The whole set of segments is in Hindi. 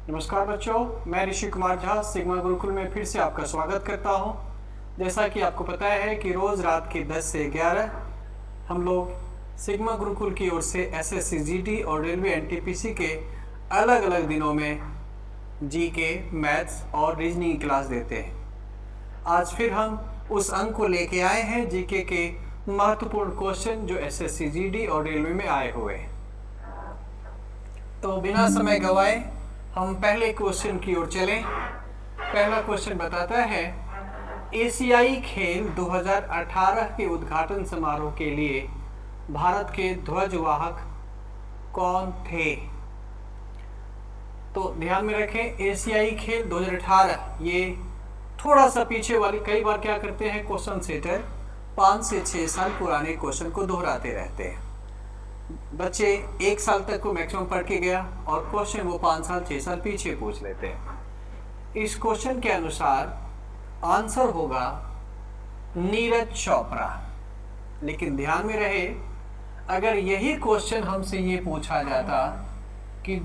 नमस्कार बच्चों, मैं ऋषि कुमार झा सिग्मा गुरुकुल में फिर से आपका स्वागत करता हूं। जैसा कि आपको पता है कि रोज़ रात के 10 से 11 हम लोग सिग्मा गुरुकुल की ओर से एसएससी जीडी और रेलवे एनटीपीसी के अलग अलग दिनों में जीके, मैथ्स और रीजनिंग क्लास देते हैं। आज फिर हम उस अंक को लेके आए हैं जीके के महत्वपूर्ण क्वेश्चन जो एसएससी जीडी और रेलवे में आए हुए हैं। तो बिना समय गवाए हम पहले क्वेश्चन की ओर चलें। पहला क्वेश्चन बताता है, एशियाई खेल 2018 के उद्घाटन समारोह के लिए भारत के ध्वजवाहक कौन थे? तो ध्यान में रखें, एशियाई खेल 2018 ये थोड़ा सा पीछे वाली, कई बार क्या करते हैं क्वेश्चन सेटर 5 से 6 साल पुराने क्वेश्चन को दोहराते रहते हैं। बच्चे 1 साल तक को मैक्सिमम पढ़ के गया और क्वेश्चन वो 5 साल 6 साल पीछे पूछ लेते हैं। इस क्वेश्चन के अनुसार आंसर होगा नीरज चोपड़ा। लेकिन ध्यान में रहे, अगर यही क्वेश्चन हमसे ये पूछा जाता कि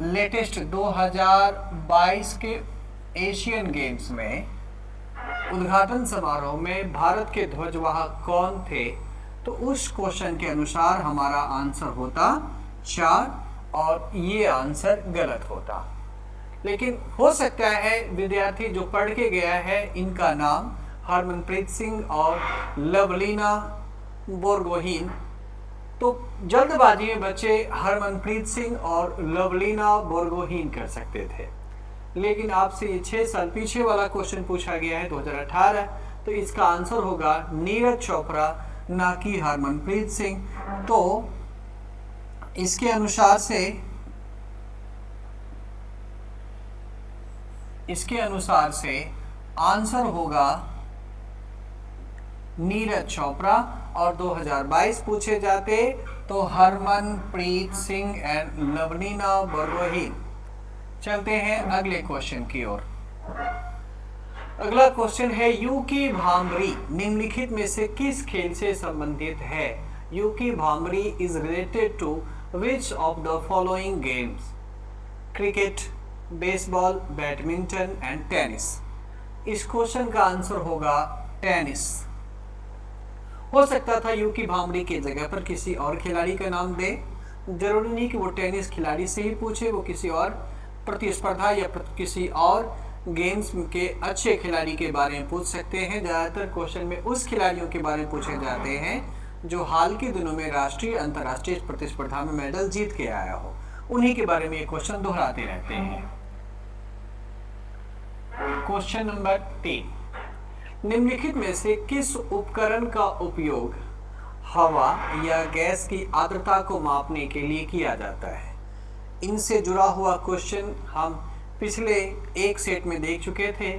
लेटेस्ट 2022 के एशियन गेम्स में उद्घाटन समारोह में भारत के ध्वजवाहक कौन थे, तो उस क्वेश्चन के अनुसार हमारा आंसर होता 4 और ये आंसर गलत होता। लेकिन हो सकता है विद्यार्थी जो पढ़ के गया है इनका नाम हरमनप्रीत सिंह और लवलीना बोरगोहीन, तो जल्दबाजी में बच्चे हरमनप्रीत सिंह और लवलीना बोरगोहीन कर सकते थे। लेकिन आपसे ये 6 साल पीछे वाला क्वेश्चन पूछा गया है 2018, तो इसका आंसर होगा नीरज चोपड़ा, ना कि हरमनप्रीत सिंह। तो इसके अनुसार से आंसर होगा नीरज चोपड़ा, और 2022 पूछे जाते तो हरमनप्रीत सिंह एंड लवलीना बोरगोहीन। चलते हैं अगले क्वेश्चन की ओर। अगला क्वेश्चन है, यूकी भांभरी निम्नलिखित में से किस खेल से संबंधित है? Yuki Bhambri is related to which of the following games? Cricket, baseball, badminton and tennis. इस क्वेश्चन का आंसर होगा टेनिस। हो सकता था यूकी भांभरी की जगह पर किसी और खिलाड़ी का नाम दे, जरूरी नहीं कि वो टेनिस खिलाड़ी से ही पूछे, वो किसी और प्रतिस्पर्धा या किसी और गेम्स के अच्छे खिलाड़ी के बारे में पूछ सकते हैं। ज़्यादातर क्वेश्चन में उस खिलाड़ियों के बारे में पूछे जाते हैं जो हाल के दिनों में राष्ट्रीय अंतर्राष्ट्रीय प्रतिस्पर्धा में मेडल जीत के आया हो, उन्हीं के बारे में ये क्वेश्चन दोहराते रहते हैं। क्वेश्चन नंबर 3, निम्नलिखित में से किस उपकरण का उपयोग हवा या गैस की आर्द्रता को मापने के लिए किया जाता है? इनसे जुड़ा हुआ क्वेश्चन हम पिछले एक सेट में देख चुके थे।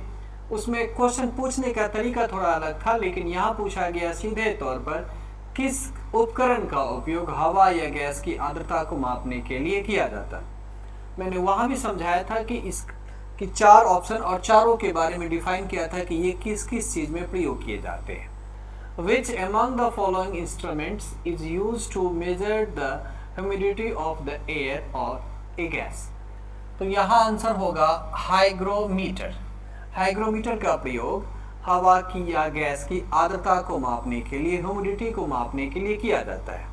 उसमें क्वेश्चन पूछने का तरीका थोड़ा अलग था, लेकिन यहाँ पूछा गया सीधे तौर पर किस उपकरण का उपयोग हवा या गैस की आर्द्रता को मापने के लिए किया जाता। मैंने वहाँ भी समझाया था कि 4 ऑप्शन और चारों के बारे में डिफाइन किया था कि ये किस किस चीज़ में प्रयोग किए जाते हैं। Which among the following instruments is use to measure the humidity of the air और ए गैस? तो यहाँ आंसर होगा हाइग्रोमीटर। हाइग्रोमीटर का प्रयोग हवा की या गैस की आर्द्रता को मापने के लिए, ह्यूमिडिटी को मापने के लिए किया जाता है।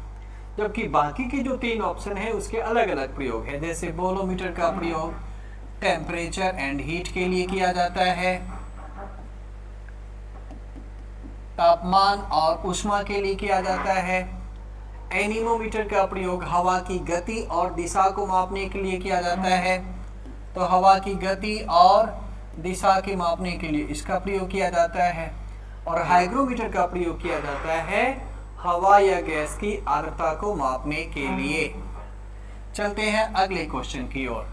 जबकि बाकी के जो 3 ऑप्शन है उसके अलग अलग प्रयोग है। जैसे बोलोमीटर का प्रयोग टेम्परेचर एंड हीट के लिए किया जाता है, तापमान और ऊष्मा के लिए किया जाता है। एनीमोमीटर का प्रयोग हवा की गति और दिशा को मापने के लिए किया जाता है, तो हवा की गति और दिशा के मापने के लिए इसका प्रयोग किया जाता है। और हाइग्रोमीटर का प्रयोग किया जाता है हवा या गैस की आर्द्रता को मापने के लिए। चलते हैं अगले क्वेश्चन की ओर।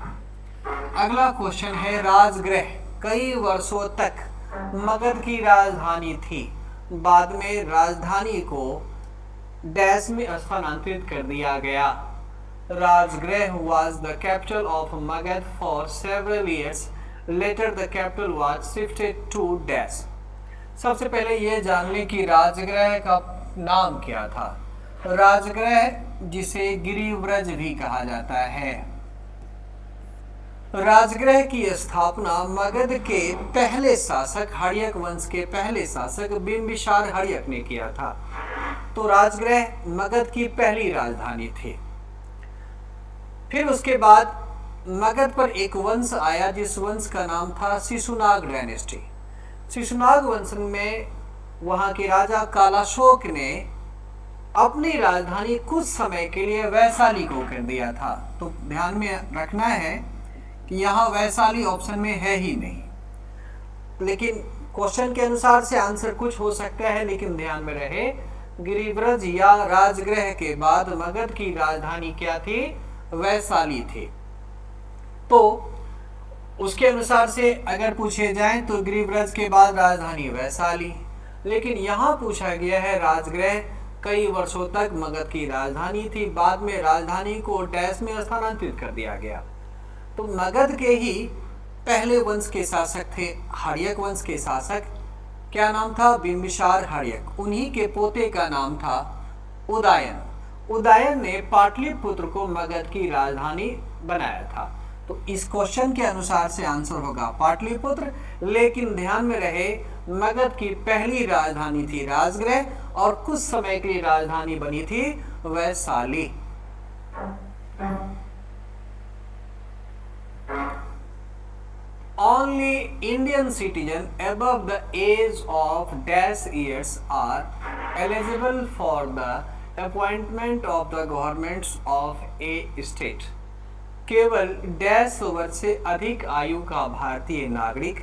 अगला क्वेश्चन है, राजगृह कई वर्षों तक मगध की राजधानी थी, बाद में राजधानी को डैश में स्थानांतरित कर दिया गया। Rajgriha was the capital of Magad for several years. Later the capital was shifted to dash. सबसे पहले ये जान लें कि राजगृह का नाम क्या था। राजगृह जिसे गिरिव्रज भी कहा जाता है, राजगृह की स्थापना मगध के पहले शासक हर्यक वंश के पहले शासक बिंबिसार हर्यक ने किया था। तो राजगृह मगध की पहली राजधानी थी। फिर उसके बाद मगध पर एक वंश आया जिस वंश का नाम था शिशुनाग डायनेस्टी। शिशुनाग वंश में वहां के राजा कालाशोक ने अपनी राजधानी कुछ समय के लिए वैशाली को कर दिया था। तो ध्यान में रखना है कि यहाँ वैशाली ऑप्शन में है ही नहीं, लेकिन क्वेश्चन के अनुसार से आंसर कुछ हो सकता है, लेकिन ध्यान में रहे गिरिव्रज या राजगृह के बाद मगध की राजधानी क्या थी? वैशाली थी। तो उसके अनुसार से अगर पूछे जाए तो गिरिव्रज के बाद राजधानी वैशाली, लेकिन यहाँ पूछा गया है राजगृह कई वर्षों तक मगध की राजधानी थी, बाद में राजधानी को डैश में स्थानांतरित कर दिया गया। तो मगध के ही पहले वंश के शासक थे हर्यक वंश के शासक, क्या नाम था? बिंबिसार हर्यक। उन्हीं के पोते का नाम था उदयन। उदयन ने पाटलिपुत्र को मगध की राजधानी बनाया था। तो इस क्वेश्चन के अनुसार से आंसर होगा पाटलिपुत्र, लेकिन ध्यान में रहे मगध की पहली राजधानी थी राजगृह और कुछ समय के लिए राजधानी बनी थी Vaishali. Only Indian citizens above the age of dash years are eligible for the appointment of the governments of a state. केवल डैश वर्ष से अधिक आयु का भारतीय नागरिक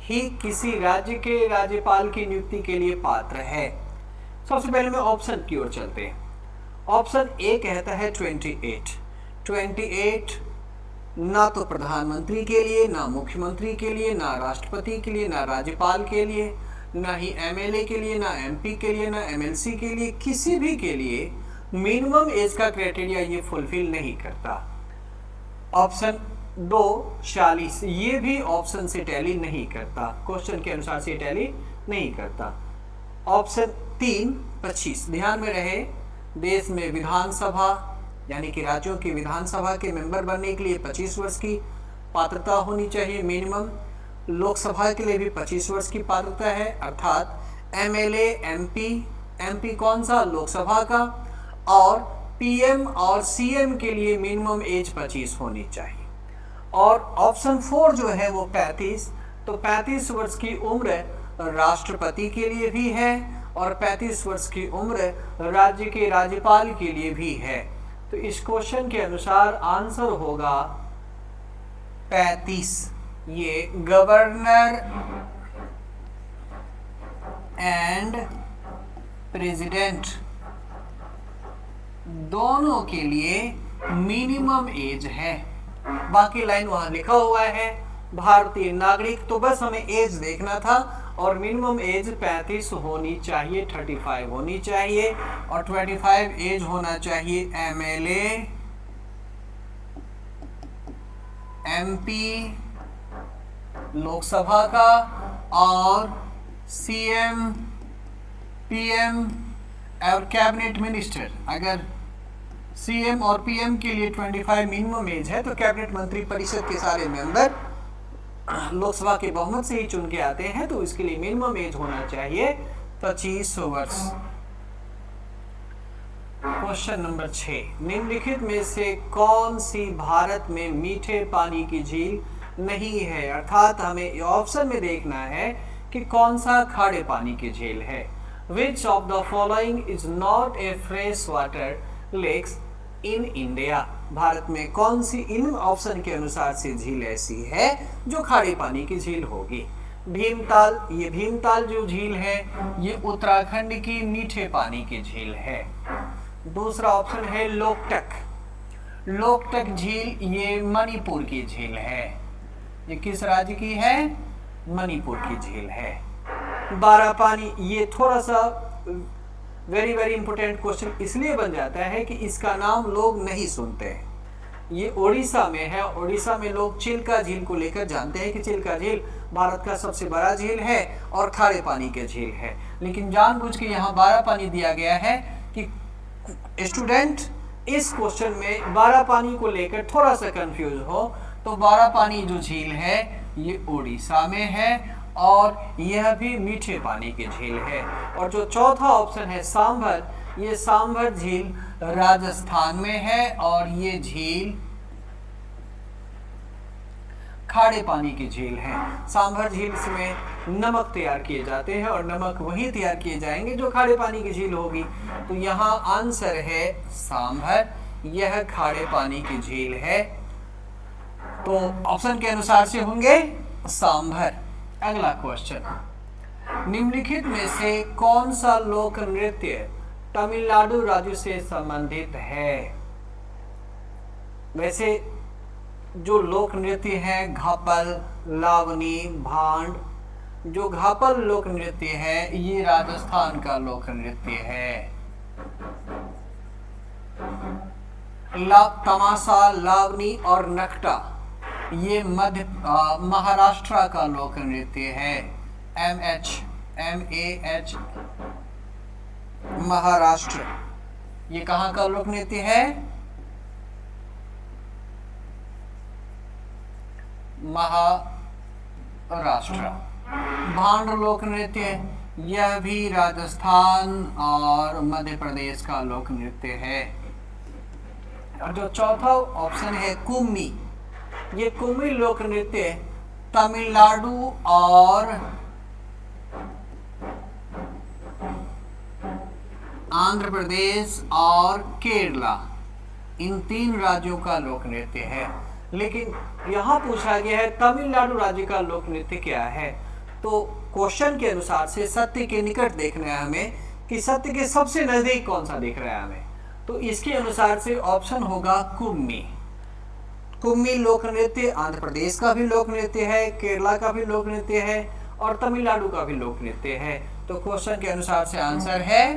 ही किसी राज्य के राज्यपाल की नियुक्ति के लिए पात्र है। सबसे पहले में ऑप्शन की ओर चलते हैं। ऑप्शन ए कहता है 28 ना तो प्रधानमंत्री के लिए, ना मुख्यमंत्री के लिए, ना राष्ट्रपति के लिए, ना राज्यपाल के लिए, ना ही एमएलए के लिए, ना एमपी के लिए, ना एमएलसी के लिए, किसी भी के लिए मिनिमम एज का क्राइटेरिया ये फुलफिल नहीं करता। ऑप्शन 2 40 ये भी ऑप्शन से टैली नहीं करता, क्वेश्चन के अनुसार से टैली नहीं करता। ऑप्शन 3 25 ध्यान में रहे देश में विधानसभा यानी कि राज्यों की विधानसभा के मेंबर बनने के लिए 25 वर्ष की पात्रता होनी चाहिए मिनिमम। लोकसभा के लिए भी 25 वर्ष की पात्रता है, अर्थात एमएलए एमपी कौन सा? लोकसभा का। और पीएम और सीएम के लिए मिनिमम एज 25 होनी चाहिए। और ऑप्शन 4 जो है वो 35, तो 35 वर्ष की उम्र राष्ट्रपति के लिए भी है और 35 वर्ष की उम्र राज्य के राज्यपाल के लिए भी है। तो इस क्वेश्चन के अनुसार आंसर होगा 35। ये गवर्नर एंड प्रेसिडेंट दोनों के लिए मिनिमम एज है। बाकी लाइन वहां लिखा हुआ है भारतीय नागरिक, तो बस हमें एज देखना था और मिनिमम एज 35 होनी चाहिए, 35 होनी चाहिए और 25 एज होना चाहिए एमएलए एमपी लोकसभा का और सीएम पीएम और कैबिनेट मिनिस्टर। अगर सीएम और पीएम के लिए 25 मिनिमम एज है तो कैबिनेट मंत्री परिषद के सारे मेंबर लोकसभा के बहुमत से ही चुन के आते हैं, तो इसके लिए मिनिमम एज होना चाहिए 25 वर्ष। क्वेश्चन नंबर 6, निम्नलिखित में से कौन सी भारत में मीठे पानी की झील नहीं है? अर्थात हमें ऑप्शन में देखना है कि कौन सा खारे पानी की झील है। Which of the following is not a fresh water lakes in India? Bharat में कौन सी इन ऑप्शन के अनुसार से झील ऐसी है जो खारे पानी की झील होगी? भीमताल, ये भीमताल जो झील है ये उत्तराखंड की मीठे पानी की झील है। दूसरा ऑप्शन है लोकटक, लोकटक झील ये मणिपुर की झील है। ये किस राज्य की है? मणिपुर की झील है। बारापानी, ये थोड़ा सा वेरी इंपॉर्टेंट क्वेश्चन इसलिए बन जाता है कि इसका नाम लोग नहीं सुनते हैं। ये उड़ीसा में है। उड़ीसा में लोग चिल्का झील को लेकर जानते हैं कि चिल्का झील भारत का सबसे बड़ा झील है और खारे पानी के झील है, लेकिन जानबूझ के यहाँ बारापानी दिया गया है कि स्टूडेंट इस क्वेश्चन में बारापानी को लेकर थोड़ा सा कंफ्यूज हो, तो बारापानी जो झील है ये उड़ीसा में है और यह भी मीठे पानी की झील है। और जो चौथा ऑप्शन है सांभर, ये सांभर झील राजस्थान में है और ये झील खारे पानी की झील है। सांभर झील में नमक तैयार किए जाते हैं और नमक वही तैयार किए जाएंगे जो खारे पानी की झील होगी। तो यहाँ आंसर है सांभर, यह खारे पानी की झील है। तो ऑप्शन के अनुसार से होंगे सांभर। अगला क्वेश्चन, निम्नलिखित में से कौन सा लोक नृत्य तमिलनाडु राज्य से संबंधित है? वैसे जो लोक नृत्य है घापल, लावनी, भांड, जो घापल लोक नृत्य है ये राजस्थान का लोक नृत्य है। तमाशा, लावनी और नकटा ये महाराष्ट्र का लोक नृत्य है। MAH महाराष्ट्र, ये कहाँ का लोक नृत्य है? महाराष्ट्र। भांड लोक नृत्य यह भी राजस्थान और मध्य प्रदेश का लोक नृत्य है। और जो चौथा ऑप्शन है कुम्मी, ये कुम्मी लोक नृत्य तमिलनाडु और आंध्र प्रदेश और केरला, इन 3 राज्यों का लोक नृत्य है। लेकिन यहाँ पूछा गया है तमिलनाडु राज्य का लोक नृत्य क्या है। तो क्वेश्चन के अनुसार से सत्य के निकट देखना है हमें कि सत्य के सबसे नजदीक कौन सा दिख रहा है हमें। तो इसके अनुसार से ऑप्शन होगा कुम्मी। कुम्मी लोक नृत्य आंध्र प्रदेश का भी लोक नृत्य है, केरला का भी लोक नृत्य है और तमिलनाडु का भी लोक नृत्य है। तो क्वेश्चन के अनुसार से आंसर है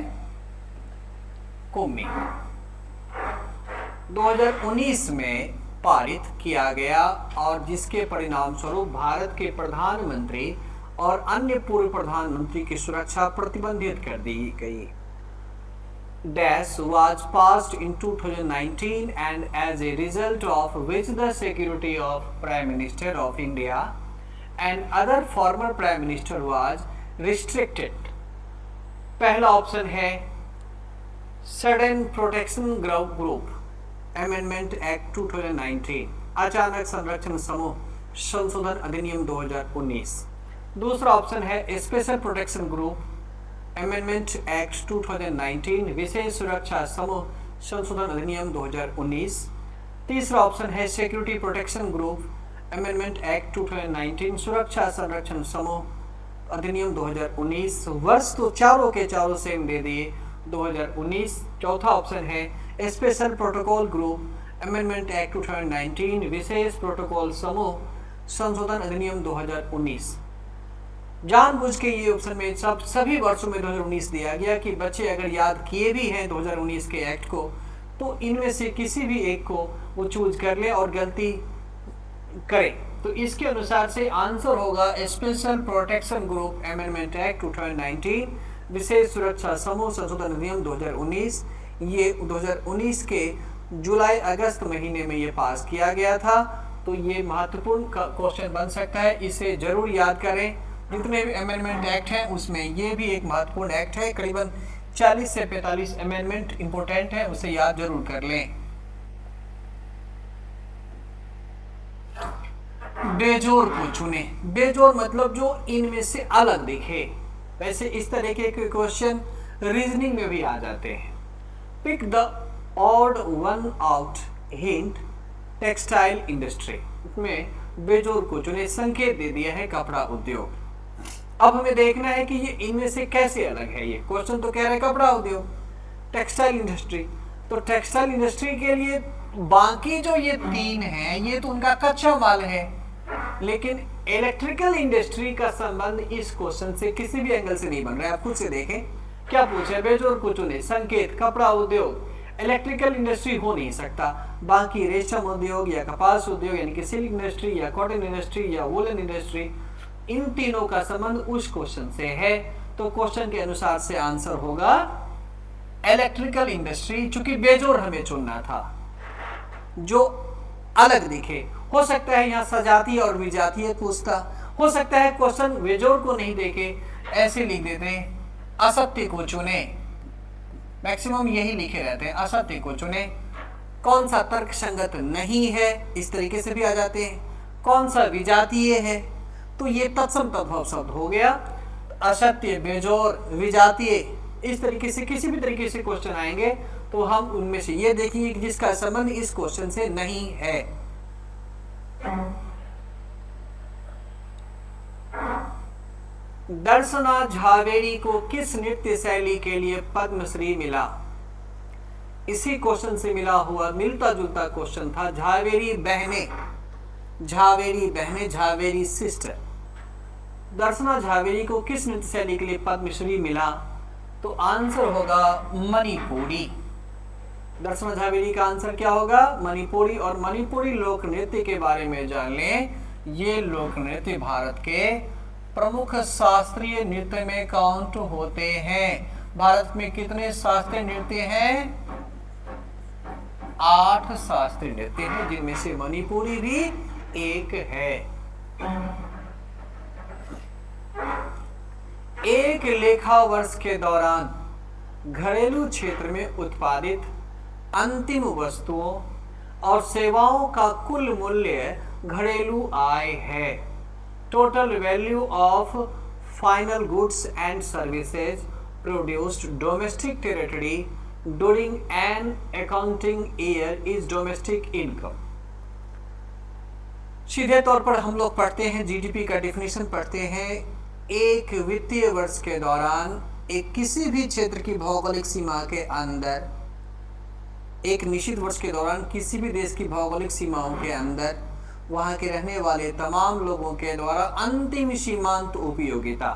कुम्मी। 2019 में पारित किया गया और जिसके परिणाम स्वरूप भारत के प्रधानमंत्री और अन्य पूर्व प्रधानमंत्री की सुरक्षा प्रतिबंधित कर दी गई। Dash was passed in 2019 and as a result of which the security of Prime Minister of India and other former Prime Minister was restricted। पहला ऑप्शन है sudden protection group amendment act 2019, अचानक संरक्षण समूह संशोधन अधिनियम 2019। दूसरा ऑप्शन है special protection group amendment act 2019, विशेष सुरक्षा समूह संशोधन अधिनियम 2019। तीसरा ऑप्शन है security protection group amendment act 2019, सुरक्षा संरक्षण समूह अधिनियम 2019। वर्ष तो चारों के चारों सेम दे दिए 2019। चौथा ऑप्शन है special protocol group amendment act 2019, विशेष प्रोटोकॉल समूह संशोधन अधिनियम 2019। जानबूझ के ये ऑप्शन में सभी वर्षों में 2019 दिया गया कि बच्चे अगर याद किए भी हैं 2019 के एक्ट को तो इनमें से किसी भी एक को वो चूज कर ले और गलती करे। तो इसके अनुसार से आंसर होगा special protection group amendment act 2019, विशेष सुरक्षा समूह संशोधन अधिनियम 2019। ये 2019 के जुलाई अगस्त महीने में ये पास किया गया था। तो ये महत्वपूर्ण क्वेश्चन बन सकता है, इसे जरूर याद करें। जितने भी अमेंडमेंट एक्ट हैं उसमें ये भी एक महत्वपूर्ण एक्ट है। करीबन 40 से 45 अमेंडमेंट इंपोर्टेंट है, उसे याद जरूर कर लें। बेजोड़ को चुने। बेजोड़ मतलब जो इनमें से अलग दिखे। वैसे इस तरीके के क्वेश्चन रीजनिंग में भी आ जाते हैं। Pick the odd one out hint textile industry. इसमें बेजोड़ को चुने संकेत दे दिया है कपड़ा उद्योग। अब हमें देखना है कि ये इनमें से कैसे अलग है। ये क्वेश्चन तो कह रहे हैं कपड़ा उद्योग, टेक्सटाइल इंडस्ट्री। तो टेक्सटाइल इंडस्ट्री के लिए बाकी जो ये 3 हैं ये तो उनका कच्चा माल है, लेकिन इलेक्ट्रिकल इंडस्ट्री का संबंध इस क्वेश्चन से किसी भी एंगल से नहीं बन रहा है। आप खुद से देखें क्या पूछे, बेजोड़ को चुने संकेत कपड़ा उद्योग। इलेक्ट्रिकल इंडस्ट्री हो नहीं सकता, बाकी रेशम उद्योग या कपास उद्योग यानी कि सिल्क इंडस्ट्री या कॉटन इंडस्ट्री या वूलन इंडस्ट्री, इन तीनों का संबंध उस क्वेश्चन से है। तो क्वेश्चन के अनुसार से आंसर होगा इलेक्ट्रिकल इंडस्ट्री। चूंकि बेजोड़ हमें चुनना था, जो अलग दिखे हो सकता है यहाँ सजातीय और विजातीय पूछता, हो सकता है क्वेश्चन बेजोड़ को नहीं देके ऐसे लिख देते असत्य को चुने, मैक्सिमम यही लिखे रहते हैं असत्य को चुने, कौन सा तर्क संगत नहीं है इस तरीके से भी आ जाते हैं, कौन सा विजातीय है, तो ये तत्सम तद्भव शब्द हो गया। असत्य, बेजोड़, विजातीय, इस तरीके से किसी भी तरीके से क्वेश्चन आएंगे तो हम उनमें से ये देखेंगे कि जिसका संबंध इस क्वेश्चन से नहीं है। दर्शना झावेरी को किस नृत्य शैली के लिए पद्मश्री मिला? इसी क्वेश्चन से मिला हुआ मिलता जुलता क्वेश्चन था। झावेरी बहने, झावेरी बहने, झावेरी सिस्टर। दर्शना झावेरी को किस नृत्य शैली के लिए पद्मश्री मिला? तो आंसर होगा मणिपुरी। दर्शना झावेरी का आंसर क्या होगा? मणिपुरी। और मणिपुरी लोक नृत्य के बारे में जान लें, ये लोक नृत्य भारत के प्रमुख शास्त्रीय नृत्य में काउंट होते हैं। भारत में कितने शास्त्रीय नृत्य हैं? 8 शास्त्रीय नृत्य हैं, जिनमें से मणिपुरी भी एक है। एक लेखा वर्ष के दौरान घरेलू क्षेत्र में उत्पादित अंतिम वस्तुओं और सेवाओं का कुल मूल्य घरेलू आय है। Total value of final goods and services produced domestic territory during an accounting year is domestic income. सीधे तौर पर हम लोग पढ़ते हैं, जीडीपी का डिफिनेशन पढ़ते हैं। एक वित्तीय वर्ष के दौरान एक किसी भी क्षेत्र की भौगोलिक सीमा के अंदर, एक निश्चित वर्ष के दौरान किसी भी देश की भौगोलिक सीमाओं के अंदर वहां के रहने वाले तमाम लोगों के द्वारा अंतिम सीमांत उपयोगिता।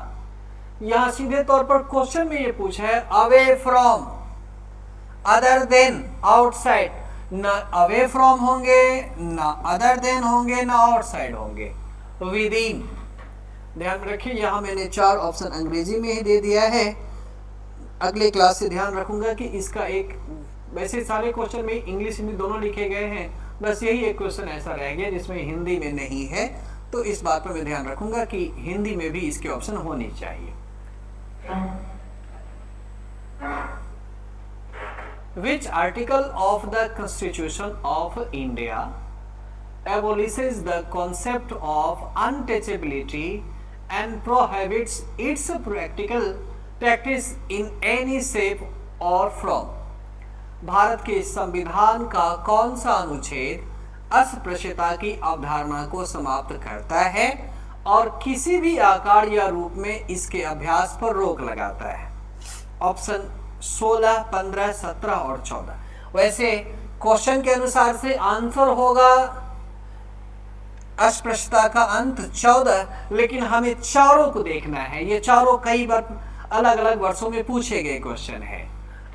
यहां सीधे तौर पर क्वेश्चन में ये पूछा है away from, other than, outside. ना अवे फ्रॉम होंगे, ना अदर देन होंगे, ना आउटसाइड होंगे, विद इन। ध्यान रखिए, यहाँ मैंने 4 ऑप्शन अंग्रेजी में ही दे दिया है। अगले क्लास से ध्यान रखूंगा कि इसका एक, वैसे सारे क्वेश्चन में इंग्लिश हिंदी दोनों लिखे गए हैं, बस यही एक क्वेश्चन ऐसा रह गया जिसमें हिंदी में नहीं है, तो इस बात पर मैं ध्यान रखूंगा कि हिंदी में भी इसके ऑप्शन होने चाहिए। Which article of the Constitution of India abolishes the concept of untouchability and prohibits its practice in any shape or form? Bharat के संविधान का कौन सा अनुच्छेद अस्पृश्यता की अवधारणा को समाप्त करता है और किसी भी आकार या रूप में इसके अभ्यास पर रोक लगाता है? ऑप्शन 16, 15, 17 और 14। वैसे क्वेश्चन के अनुसार से आंसर होगा अस्पृश्यता का अंत 14, लेकिन हमें चारों को देखना है। ये चारों कई बार अलग अलग वर्षों में पूछे गए क्वेश्चन है।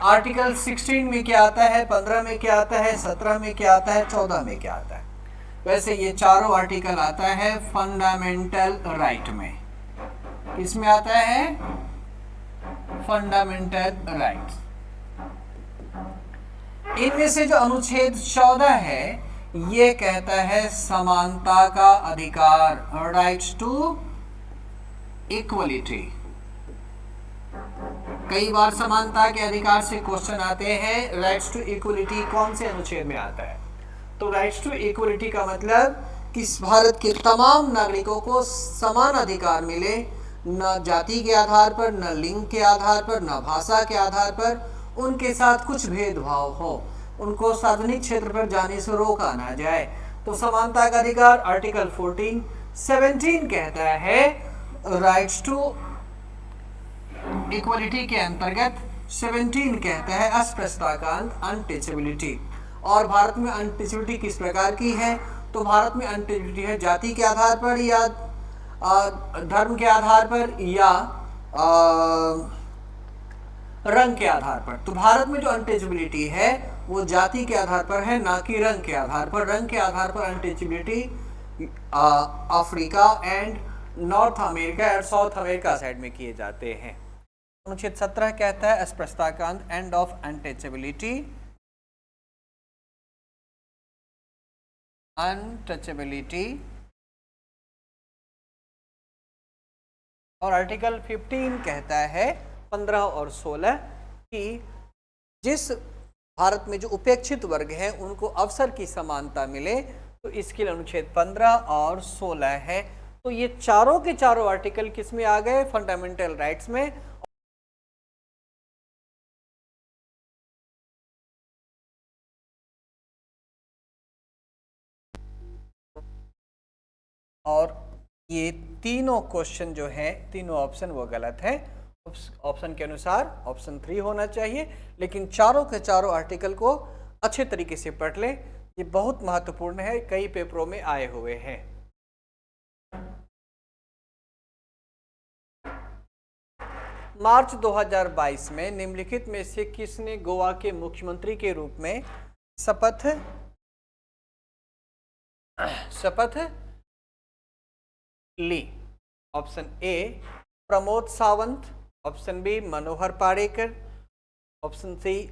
आर्टिकल 16 में क्या आता है, 15 में क्या आता है, 17 में क्या आता है, 14 में क्या आता है। वैसे ये चारों आर्टिकल आता है फंडामेंटल राइट में। किसमें आता है? Fundamental rights. इनमें से जो अनुच्छेद 14 है ये कहता है समानता का अधिकार, राइट्स टू इक्वलिटी। कई बार समानता के अधिकार से क्वेश्चन आते हैं। राइट्स टू इक्वलिटी कौन से अनुच्छेद में आता है? तो राइट्स टू इक्वलिटी का मतलब कि भारत के तमाम नागरिकों को समान अधिकार मिले, न जाति के आधार पर, न लिंग के आधार पर, न भाषा के आधार पर उनके साथ कुछ भेदभाव हो, उनको सार्वजनिक क्षेत्र पर जाने से रोका ना जाए। तो समानता का अधिकार आर्टिकल 14। 17 कहता है राइट्स टू इक्वलिटी के अंतर्गत 17 कहता है अस्पृश्यता का अंत, अनटचेबिलिटी। और भारत में अनटचेबिलिटी किस प्रकार की है? तो भारत में अनटचेबिलिटी है जाति के आधार पर या धर्म के आधार पर या रंग के आधार पर। तो भारत में जो अनटचेबिलिटी है वो जाति के आधार पर है, ना कि रंग के आधार पर। रंग के आधार पर untouchability Africa and north America और साउथ अमेरिका साइड में किए जाते हैं। अनुच्छेद 17 कहता है अस्पृश्यता का अंत, एंड ऑफ अनटचेबिलिटी। अनटचेबिलिटी। और आर्टिकल 15 कहता है 15 और 16 कि जिस भारत में जो उपेक्षित वर्ग हैं उनको अवसर की समानता मिले, तो इसके लिए अनुच्छेद 15 और 16 है। तो ये चारों के चारों आर्टिकल किस में आ गए? फंडामेंटल राइट्स में। और ये तीनों क्वेश्चन जो है, तीनों ऑप्शन वो गलत है। ऑप्शन के अनुसार ऑप्शन 3 होना चाहिए, लेकिन चारों के चारों आर्टिकल को अच्छे तरीके से पढ़ लें, ये बहुत महत्वपूर्ण है, कई पेपरों में आए हुए हैं। मार्च 2022 में निम्नलिखित में से किसने गोवा के मुख्यमंत्री के रूप में शपथ ली? Option A Pramod Sawant, option B Manohar Parrikar, option C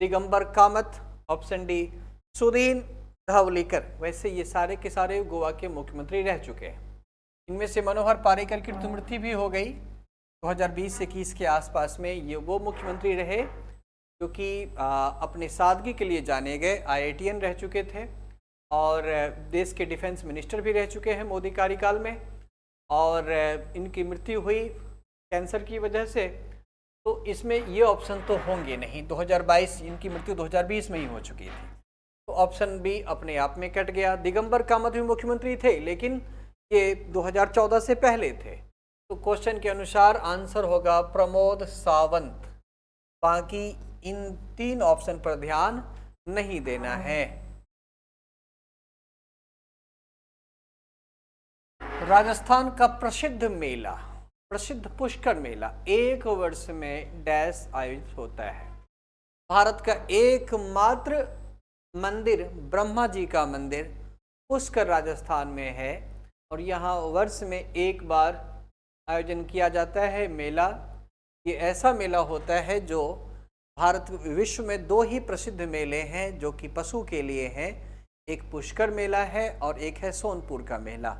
Digambar Kamat, option D Sudin Dhavalikar. वैसे ये सारे के सारे गोवा के मुख्यमंत्री रह चुके हैं। इनमें से मनोहर पारेकर की तो मृत्यु भी हो गई 2020-21 के आसपास में। ये वो मुख्यमंत्री रहे जो कि अपने सादगी के लिए जाने गए, IITN रह चुके थे और देश के डिफेंस मिनिस्टर भी रह चुके हैं मोदी कार्यकाल में, और इनकी मृत्यु हुई कैंसर की वजह से। तो इसमें ये ऑप्शन तो होंगे नहीं, 2022, इनकी मृत्यु 2020 में ही हो चुकी थी, तो ऑप्शन बी अपने आप में कट गया। दिगंबर कामत भी मुख्यमंत्री थे, लेकिन ये 2014 से पहले थे। तो क्वेश्चन के अनुसार आंसर होगा प्रमोद सावंत। बाकी इन 3 ऑप्शन पर ध्यान नहीं देना है। राजस्थान का प्रसिद्ध मेला, प्रसिद्ध पुष्कर मेला एक वर्ष में डैश आयोजित होता है? भारत का एकमात्र मंदिर, ब्रह्मा जी का मंदिर पुष्कर राजस्थान में है, और यहाँ वर्ष में एक बार आयोजन किया जाता है मेला। ये ऐसा मेला होता है जो भारत विश्व में 2 ही प्रसिद्ध मेले हैं जो कि पशु के लिए हैं। एक पुष्कर मेला है और एक है सोनपुर का मेला।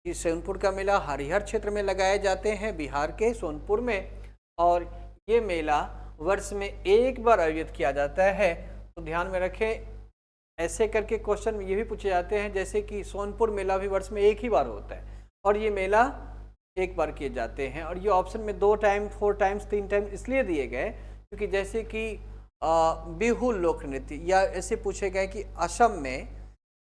ये सोनपुर का मेला हरिहर क्षेत्र में लगाए जाते हैं, बिहार के सोनपुर में, और ये मेला वर्ष में एक बार आयोजित किया जाता है। तो ध्यान में रखें, ऐसे करके क्वेश्चन ये भी पूछे जाते हैं जैसे कि सोनपुर मेला भी वर्ष में एक ही बार होता है और ये मेला एक बार किए जाते हैं। और ये ऑप्शन में 2 टाइम, 4 टाइम्स, 3 टाइम इसलिए दिए गए क्योंकि जैसे कि बिहू लोक नृत्य, या ऐसे पूछे गए कि असम में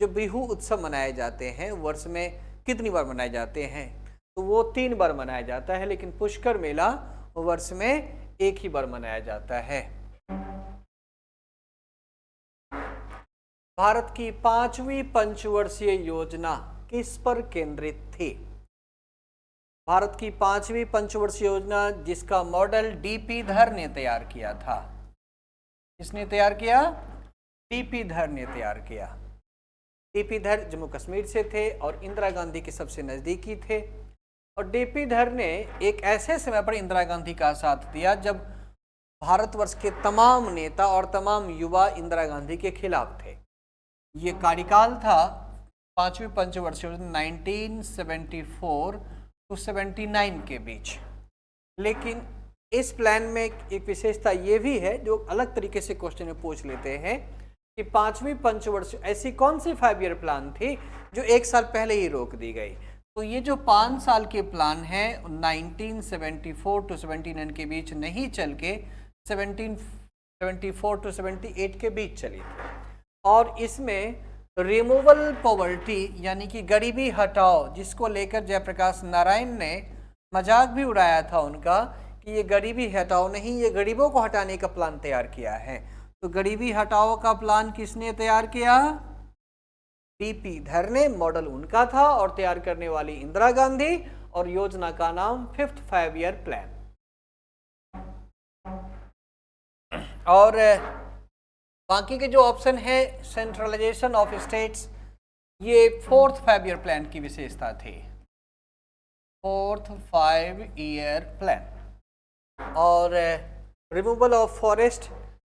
जो बिहू उत्सव मनाए जाते हैं वर्ष में कितनी बार मनाए जाते हैं, तो वो 3 बार मनाया जाता है, लेकिन पुष्कर मेला वर्ष में एक ही बार मनाया जाता है। भारत की 5वीं पंचवर्षीय योजना किस पर केंद्रित थी? भारत की 5वीं पंचवर्षीय योजना जिसका मॉडल डीपी धर ने तैयार किया था। किसने तैयार किया? डीपी धर ने तैयार किया। डीपी धर जम्मू कश्मीर से थे और इंदिरा गांधी के सबसे नज़दीकी थे, और डीपी धर ने एक ऐसे समय पर इंदिरा गांधी का साथ दिया जब भारतवर्ष के तमाम नेता और तमाम युवा इंदिरा गांधी के खिलाफ थे। ये कार्यकाल था 5वीं पंचवर्षीय 1974 to 79 के बीच। लेकिन इस प्लान में एक विशेषता ये भी है जो अलग तरीके से क्वेश्चन में पूछ लेते हैं कि 5वीं पंचवर्षीय ऐसी कौन सी 5 ईयर प्लान थी जो 1 साल पहले ही रोक दी गई। तो ये जो 5 साल के प्लान है 1974 to 79 के बीच नहीं चल के 1774 to 78 के बीच चली थी, और इसमें रिमूवल पॉवर्टी यानी कि गरीबी हटाओ, जिसको लेकर जयप्रकाश नारायण ने मजाक भी उड़ाया था उनका कि ये गरीबी हटाओ नहीं, ये गरीबों को हटाने का प्लान तैयार किया है। तो गरीबी हटाओ का प्लान किसने तैयार किया? डीपी धर ने। मॉडल उनका था और तैयार करने वाली इंदिरा गांधी, और योजना का नाम 5th 5 ईयर प्लान। और बाकी के जो ऑप्शन है सेंट्रलाइजेशन ऑफ स्टेट्स, ये 4th 5 ईयर प्लान की विशेषता थी। 4th 5 year plan. और रिमूवल ऑफ फॉरेस्ट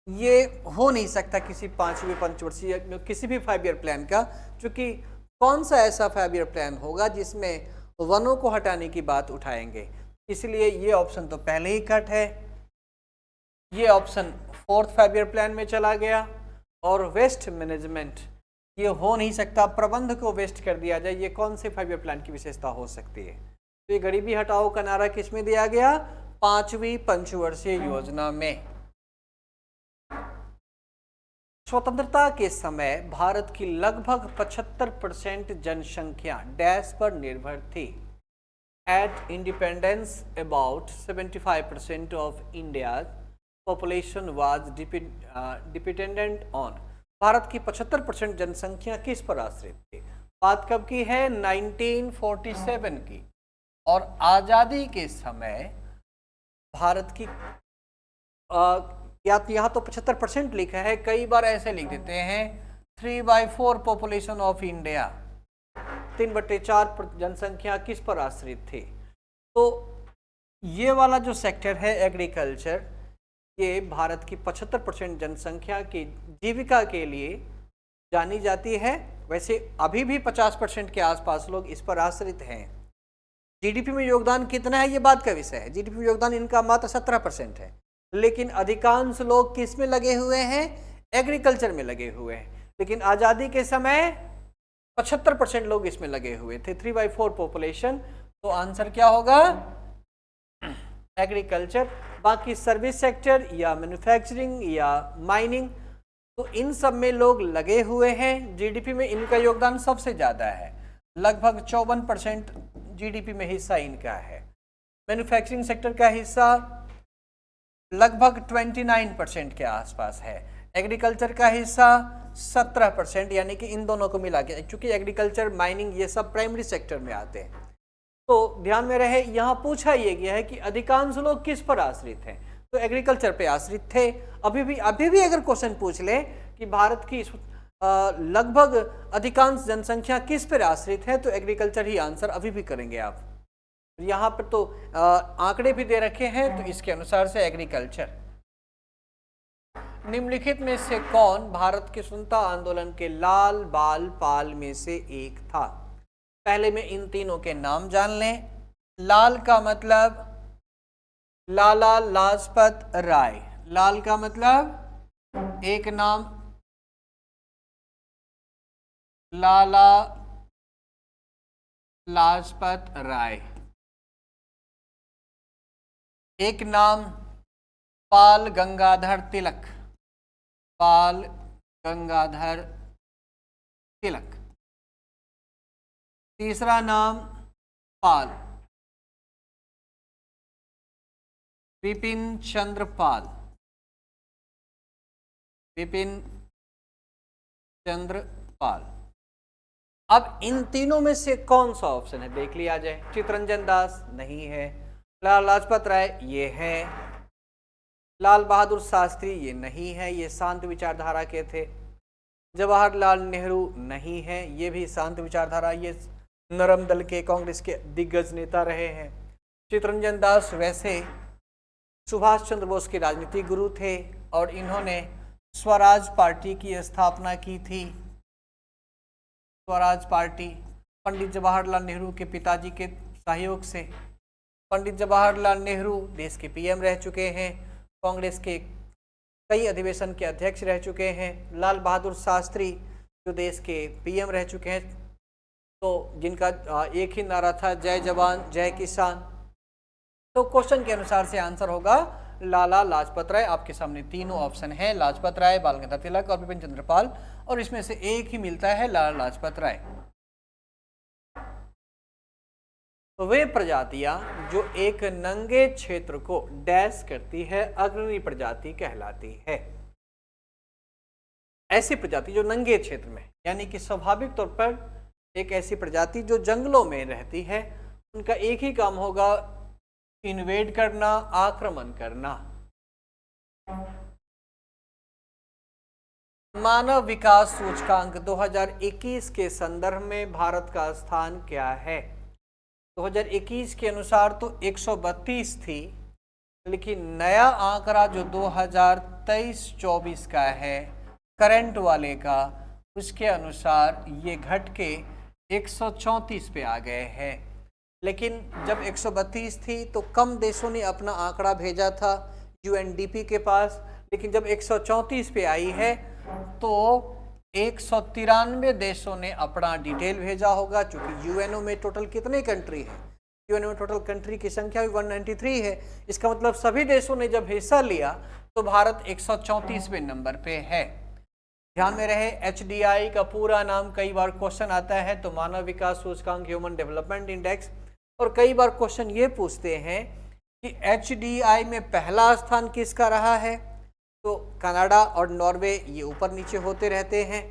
ये हो नहीं सकता किसी 5वीं पंचवर्षीय किसी भी 5 ईयर प्लान का, क्योंकि कौन सा ऐसा 5 ईयर प्लान होगा जिसमें वनों को हटाने की बात उठाएंगे। इसलिए ये ऑप्शन तो पहले ही कट है, ये ऑप्शन 4th 5 ईयर प्लान में चला गया। और वेस्ट मैनेजमेंट, ये हो नहीं सकता, प्रबंध को वेस्ट कर दिया जाए, ये कौन से 5 ईयर प्लान की विशेषता हो सकती है। तो ये गरीबी हटाओ का नारा किस में दिया गया, 5वीं पंचवर्षीय योजना में। स्वतंत्रता के समय भारत की लगभग 75% जनसंख्या डैश पर निर्भर थी। At independence about 75% of India population was dependent on. Bharat की 75% जनसंख्या किस पर आश्रित थी। बात कब की है, 1947 की। और आज़ादी के समय भारत की या यहाँ तो 75% लिखा है, कई बार ऐसे लिख देते हैं 3/4 पॉपुलेशन ऑफ इंडिया, 3/4 जनसंख्या किस पर आश्रित थी। तो ये वाला जो सेक्टर है एग्रीकल्चर, ये भारत की 75% जनसंख्या की जीविका के लिए जानी जाती है। वैसे अभी भी 50% के आसपास लोग इस पर आश्रित हैं। जीडीपी में योगदान कितना है ये बात का विषय है, जीडीपी में योगदान इनका मात्र 17% है, लेकिन अधिकांश लोग किस में लगे हुए हैं, एग्रीकल्चर में लगे हुए हैं। लेकिन आज़ादी के समय 75% लोग इसमें लगे हुए थे, 3/4 पॉपुलेशन। तो आंसर क्या होगा, एग्रीकल्चर। बाकी सर्विस सेक्टर या मैन्युफैक्चरिंग या माइनिंग, तो इन सब में लोग लगे हुए हैं। जीडीपी में इनका योगदान सबसे ज़्यादा है, लगभग 54% जीडीपी में हिस्सा इनका है। मैन्युफैक्चरिंग सेक्टर का हिस्सा लगभग 29% के आसपास है। एग्रीकल्चर का हिस्सा 17%, यानी कि इन दोनों को मिला के, चूंकि एग्रीकल्चर माइनिंग ये सब प्राइमरी सेक्टर में आते हैं। तो ध्यान में रहे, यहाँ पूछा ये गया है कि अधिकांश लोग किस पर आश्रित हैं, तो एग्रीकल्चर पे आश्रित थे। अभी भी अगर क्वेश्चन पूछ ले कि भारत की लगभग अधिकांश जनसंख्या किस पर आश्रित है, तो एग्रीकल्चर ही आंसर अभी भी करेंगे आप। यहाँ पर तो आंकड़े भी दे रखे हैं, तो इसके अनुसार से एग्रीकल्चर। निम्नलिखित में से कौन भारत के स्वतंत्रता आंदोलन के लाल बाल पाल में से एक था। पहले में इन तीनों के नाम जान लें। लाल का मतलब लाला लाजपत राय, लाल का मतलब एक नाम लाला लाजपत राय, एक नाम बाल गंगाधर तिलक, बाल गंगाधर तिलक, तीसरा नाम पाल, विपिन चंद्र पाल, विपिन चंद्र पाल। अब इन तीनों में से कौन सा ऑप्शन है देख लिया जाए। चित्तरंजन दास नहीं है, लाला लाजपत राय ये है, लाल बहादुर शास्त्री ये नहीं है, ये शांत विचारधारा के थे। जवाहरलाल नेहरू नहीं है, ये भी शांत विचारधारा, ये नरम दल के कांग्रेस के दिग्गज नेता रहे हैं। चित्तरंजन दास वैसे सुभाष चंद्र बोस के राजनीतिक गुरु थे और इन्होंने स्वराज पार्टी की स्थापना की थी। स्वराज पार्टी पंडित जवाहरलाल नेहरू के पिताजी के सहयोग से। पंडित जवाहरलाल नेहरू देश के पीएम रह चुके हैं, कांग्रेस के कई अधिवेशन के अध्यक्ष रह चुके हैं। लाल बहादुर शास्त्री जो देश के पीएम रह चुके हैं, तो जिनका एक ही नारा था जय जवान जय किसान। तो क्वेश्चन के अनुसार से आंसर होगा लाला लाजपत राय। आपके सामने तीनों ऑप्शन है, लाजपत राय, बाल गंगाधर तिलक और विपिन चंद्र पाल, और इसमें से एक ही मिलता है लाला लाजपत राय। तो वे प्रजातियां जो एक नंगे क्षेत्र को डैश करती है अग्रणी प्रजाति कहलाती है। ऐसी प्रजाति जो नंगे क्षेत्र में, यानी कि स्वाभाविक तौर पर एक ऐसी प्रजाति जो जंगलों में रहती है, उनका एक ही काम होगा इन्वेड करना, आक्रमण करना। मानव विकास सूचकांक 2021 के संदर्भ में भारत का स्थान क्या है। 2021 के अनुसार तो 132 थी, लेकिन नया आंकड़ा जो 2023-24 का है करंट वाले का, उसके अनुसार ये घट के 134 पे आ गए हैं। लेकिन जब 132 थी तो कम देशों ने अपना आंकड़ा भेजा था यूएनडीपी के पास, लेकिन जब 134 पे आई है तो 193 देशों ने अपना डिटेल भेजा होगा। चूंकि यूएनओ में टोटल कितने कंट्री है, यूएनओ में टोटल कंट्री की संख्या भी 193 है। इसका मतलब सभी देशों ने जब हिस्सा लिया तो भारत 134वें नंबर पे है। ध्यान में रहे, एचडीआई का पूरा नाम कई बार क्वेश्चन आता है तो मानव विकास सूचकांक, ह्यूमन डेवलपमेंट इंडेक्स। और कई बार क्वेश्चन ये पूछते हैं कि एचडीआई में पहला स्थान किसका रहा है, तो कनाडा और नॉर्वे ये ऊपर नीचे होते रहते हैं।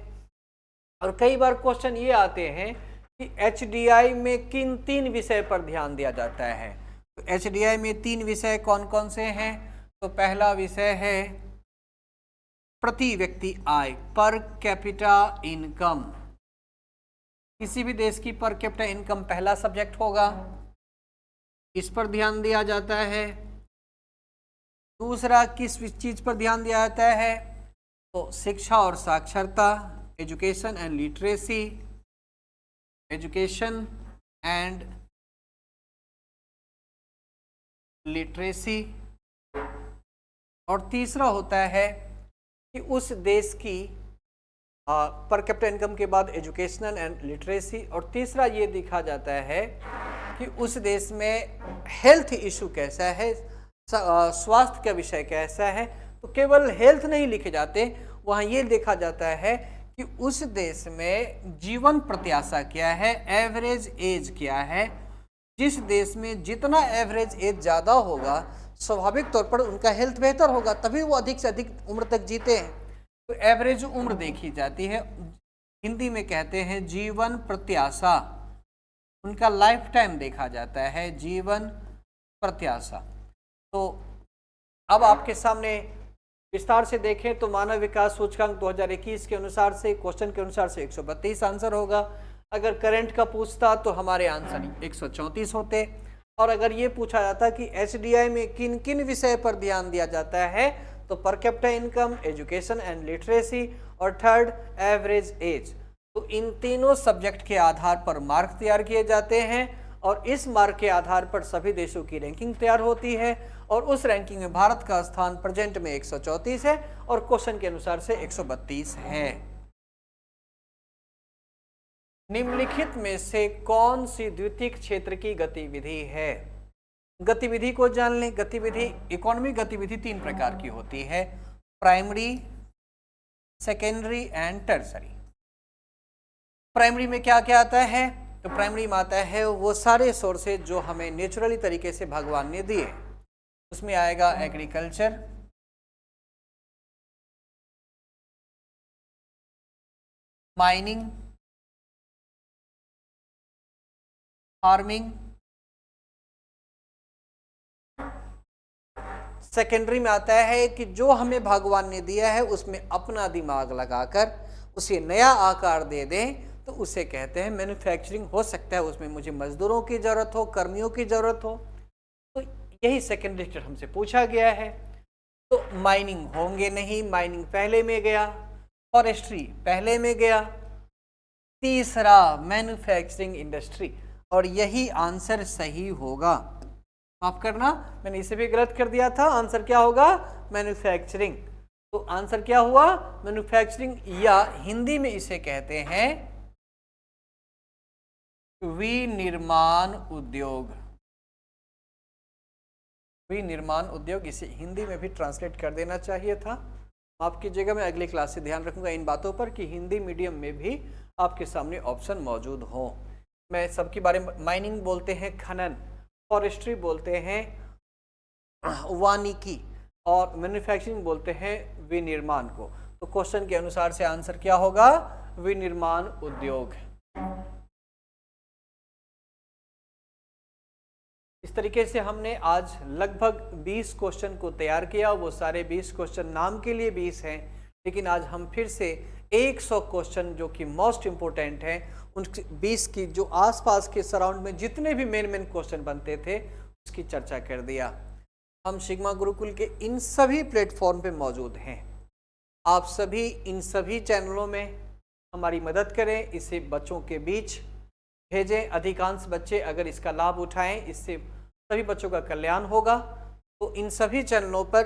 और कई बार क्वेश्चन ये आते हैं कि एचडीआई में किन 3 विषय पर ध्यान दिया जाता है। तो एचडीआई में 3 विषय कौन कौन से हैं, तो पहला विषय है प्रति व्यक्ति आय, पर कैपिटा इनकम। किसी भी देश की पर कैपिटा इनकम पहला सब्जेक्ट होगा, इस पर ध्यान दिया जाता है। दूसरा किस चीज पर ध्यान दिया जाता है, तो शिक्षा और साक्षरता, education and literacy, education and literacy. और तीसरा होता है कि उस देश की पर कैपिटा इनकम के बाद एजुकेशनल एंड लिटरेसी। और तीसरा ये देखा जाता है कि उस देश में हेल्थ इशू कैसा है, स्वास्थ्य का विषय कैसा है। तो केवल हेल्थ नहीं लिखे जाते, वहाँ ये देखा जाता है कि उस देश में जीवन प्रत्याशा क्या है, एवरेज एज क्या है। जिस देश में जितना एवरेज एज ज़्यादा होगा, स्वाभाविक तौर पर उनका हेल्थ बेहतर होगा, तभी वो अधिक से अधिक उम्र तक जीते हैं। तो एवरेज उम्र देखी जाती है, हिंदी में कहते हैं जीवन प्रत्याशा, उनका लाइफ टाइम देखा जाता है, जीवन प्रत्याशा। तो अब आपके सामने विस्तार से देखें तो मानव विकास सूचकांक 2021 के अनुसार से, क्वेश्चन के अनुसार से 132 आंसर होगा। अगर करंट का पूछता तो हमारे आंसर 134 होते। और अगर ये पूछा जाता कि एचडीआई में किन किन विषय पर ध्यान दिया जाता है, तो per capita income, education and literacy और थर्ड एवरेज एज। तो इन तीनों सब्जेक्ट के आधार पर मार्क तैयार किए जाते हैं और इस मार्क के आधार पर सभी देशों की रैंकिंग तैयार होती है। और उस रैंकिंग में भारत का स्थान प्रेजेंट में 134 है और क्वेश्चन के अनुसार से 132 है। निम्नलिखित में से कौन सी द्वितीयक क्षेत्र की गतिविधि है। गतिविधि को जान लें। गतिविधि, इकोनॉमिक गतिविधि 3 प्रकार की होती है, primary, secondary and tertiary. Primary में क्या क्या आता है, तो प्राइमरी में आता है वो सारे सोर्सेज जो हमें नेचुरली तरीके से भगवान ने दिए। उसमें आएगा एग्रीकल्चर, माइनिंग, फार्मिंग। सेकेंडरी में आता है कि जो हमें भगवान ने दिया है उसमें अपना दिमाग लगाकर उसे नया आकार दे दें, तो उसे कहते हैं मैन्युफैक्चरिंग। हो सकता है उसमें मुझे मजदूरों की जरूरत हो, कर्मियों की जरूरत हो, तो यही सेकेंडरी स्टेट हमसे पूछा गया है। तो माइनिंग होंगे नहीं, माइनिंग पहले में गया, फॉरेस्ट्री पहले में गया, तीसरा मैन्युफैक्चरिंग इंडस्ट्री, और यही आंसर सही होगा। माफ करना, मैंने इसे भी गलत कर दिया था। आंसर क्या होगा, मैन्युफैक्चरिंग। तो आंसर क्या हुआ, मैन्युफैक्चरिंग, या हिंदी में इसे कहते हैं विनिर्माण उद्योग। विनिर्माण उद्योग, इसे हिंदी में भी ट्रांसलेट कर देना चाहिए था। माफ कीजिएगा, मैं अगली क्लास से ध्यान रखूंगा इन बातों पर कि हिंदी मीडियम में भी आपके सामने ऑप्शन मौजूद हो। मैं सबके बारे में, माइनिंग बोलते हैं खनन, फॉरेस्ट्री बोलते हैं वानिकी, और मैन्युफैक्चरिंग बोलते हैं विनिर्माण को। तो क्वेश्चन के अनुसार से आंसर क्या होगा, विनिर्माण उद्योग। इस तरीके से हमने आज लगभग 20 क्वेश्चन को तैयार किया। वो सारे 20 क्वेश्चन नाम के लिए 20 हैं, लेकिन आज हम फिर से 100 क्वेश्चन जो कि मोस्ट इंपोर्टेंट हैं, उन 20 की जो आसपास के सराउंड में जितने भी मेन क्वेश्चन बनते थे उसकी चर्चा कर दिया। हम सिग्मा गुरुकुल के इन सभी प्लेटफॉर्म पे मौजूद हैं। आप सभी इन सभी चैनलों में हमारी मदद करें, इसे बच्चों के बीच भेजें। अधिकांश बच्चे अगर इसका लाभ उठाएं, इससे सभी बच्चों का कल्याण होगा। तो इन सभी चैनलों पर,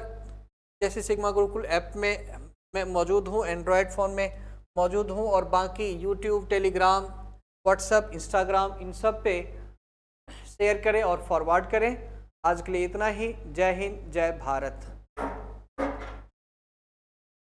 जैसे सिग्मा गुरुकुल ऐप में मैं मौजूद हूँ, एंड्रॉयड फ़ोन में मौजूद हूँ, और बाकी यूट्यूब, टेलीग्राम, व्हाट्सएप, इंस्टाग्राम, इन सब पे शेयर करें और फॉरवर्ड करें। आज के लिए इतना ही। जय हिंद, जय भारत।